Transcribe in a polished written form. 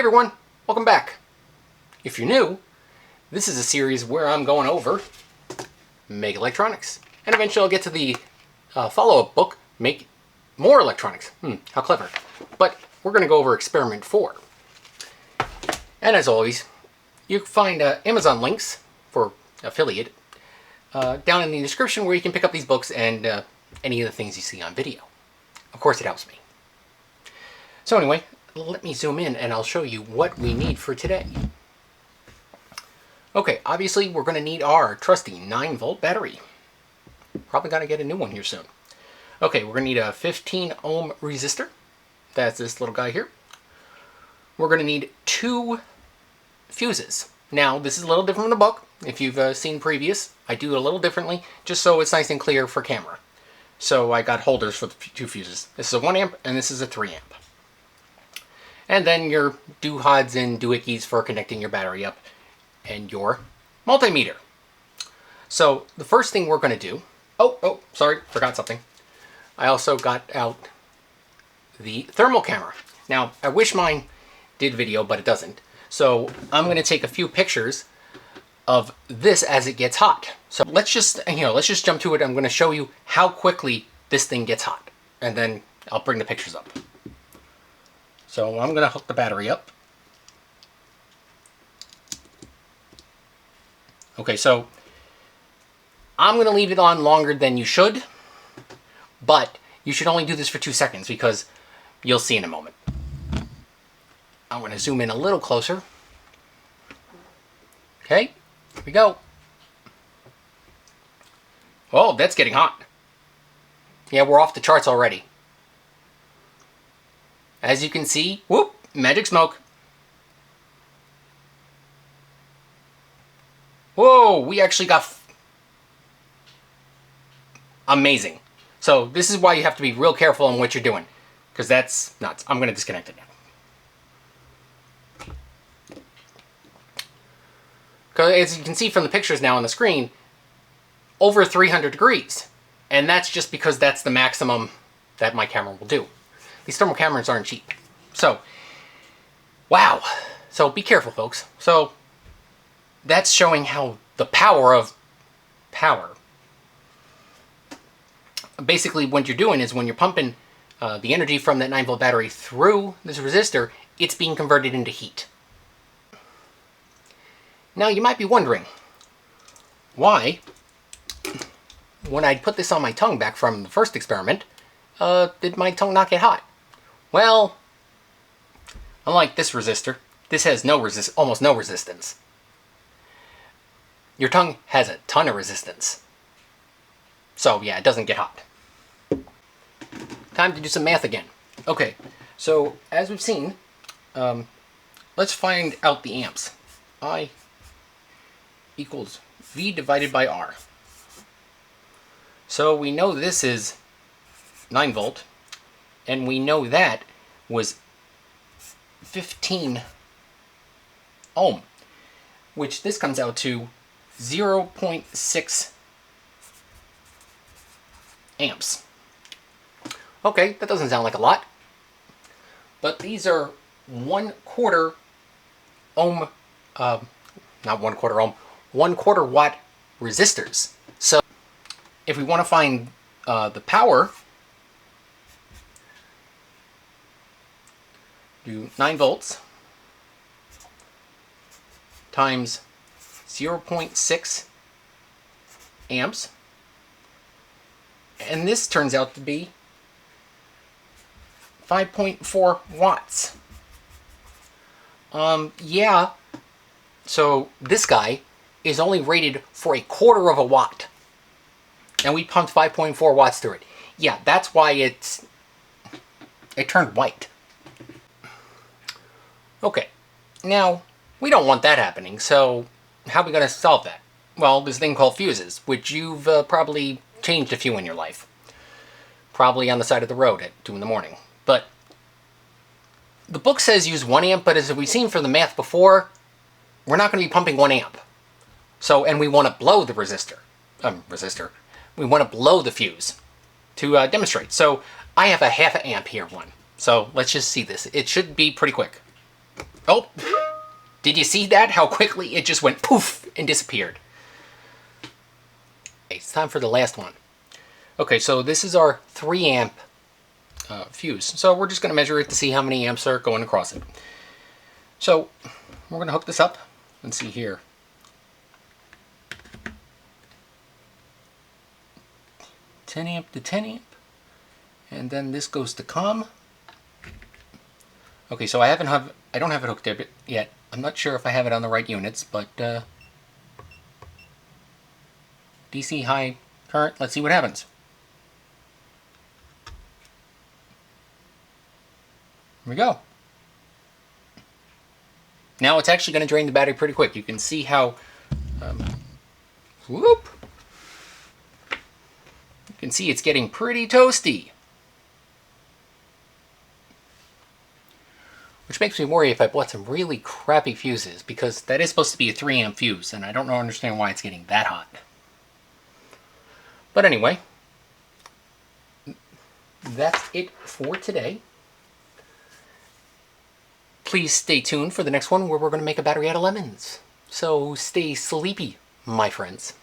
everyone, welcome back. If you're new, this is a series where I'm going over Make Electronics. And eventually I'll get to the follow-up book, Make More Electronics. How clever. But we're going to go over Experiment 4. And as always, you can find Amazon links for affiliate down in the description where you can pick up these books and any of the things you see on video. Of course, it helps me. So anyway, let me zoom in and I'll show you what we need for today. Okay, obviously we're going to need our trusty 9-volt battery. Probably going to get a new one here soon. Okay, we're going to need a 15 ohm resistor. That's this little guy here. We're going to need 2 fuses. Now, this is a little different from the book. If you've seen previous, I do it a little differently, just so it's nice and clear for camera. So I got holders for the 2 fuses. This is a 1 amp and this is a 3 amp. And then your doohickeys and doohickeys for connecting your battery up and your multimeter. So the first thing we're going to do, sorry, forgot something. I also got out the thermal camera. Now, I wish mine did video, but it doesn't. So I'm going to take a few pictures of this as it gets hot. So let's just jump to it. I'm going to show you how quickly this thing gets hot, and then I'll bring the pictures up. So I'm going to hook the battery up. Okay, so I'm going to leave it on longer than you should, but you should only do this for 2 seconds because you'll see in a moment. I'm going to zoom in a little closer. Okay, here we go. Oh, that's getting hot. Yeah, we're off the charts already. As you can see, whoop, magic smoke. Whoa, we actually got amazing. So this is why you have to be real careful on what you're doing, because that's nuts. I'm going to disconnect it now. Because as you can see from the pictures now on the screen, over 300 degrees. And that's just because that's the maximum that my camera will do. These thermal cameras aren't cheap. So, wow. So be careful, folks. So that's showing how the power of power. Basically, what you're doing is when you're pumping the energy from that 9-volt battery through this resistor, it's being converted into heat. Now, you might be wondering, why, when I put this on my tongue back from the first experiment, did my tongue not get hot? Well, unlike this resistor, this has almost no resistance. Your tongue has a ton of resistance. So yeah, it doesn't get hot. Time to do some math again. Okay, so as we've seen, let's find out the amps. I equals V divided by R. So we know this is 9 volt, and we know that was 15 ohm, which this comes out to 0.6 amps. Okay, that doesn't sound like a lot, but these are 1/4 ohm, not 1/4 ohm, 1/4 watt resistors. So if we want to find the power, do 9 volts times 0.6 amps, and this turns out to be 5.4 watts. Yeah, so this guy is only rated for 1/4 watt, and we pumped 5.4 watts through it. Yeah, that's why it turned white. Okay, now we don't want that happening, so how are we going to solve that? Well, this thing called fuses, which you've probably changed a few in your life. Probably on the side of the road at 2 in the morning. But the book says use 1 amp, but as we've seen from the math before, we're not going to be pumping 1 amp. So, and we want to blow the resistor. We want to blow the fuse to demonstrate. So I have a 1/2 amp here, So let's just see this. It should be pretty quick. Oh, did you see that? How quickly it just went poof and disappeared. Okay, it's time for the last one. Okay, so this is our 3 amp fuse. So we're just going to measure it to see how many amps are going across it. So we're going to hook this up and see here. 10 amp to 10 amp. And then this goes to COM. Okay, so I don't have it hooked up yet. I'm not sure if I have it on the right units, but DC high current, let's see what happens. Here we go. Now it's actually going to drain the battery pretty quick. You can see how, whoop. You can see it's getting pretty toasty. Which makes me worry if I bought some really crappy fuses, because that is supposed to be a 3 amp fuse, and I don't understand why it's getting that hot. But anyway, that's it for today. Please stay tuned for the next one where we're going to make a battery out of lemons. So stay sleepy, my friends.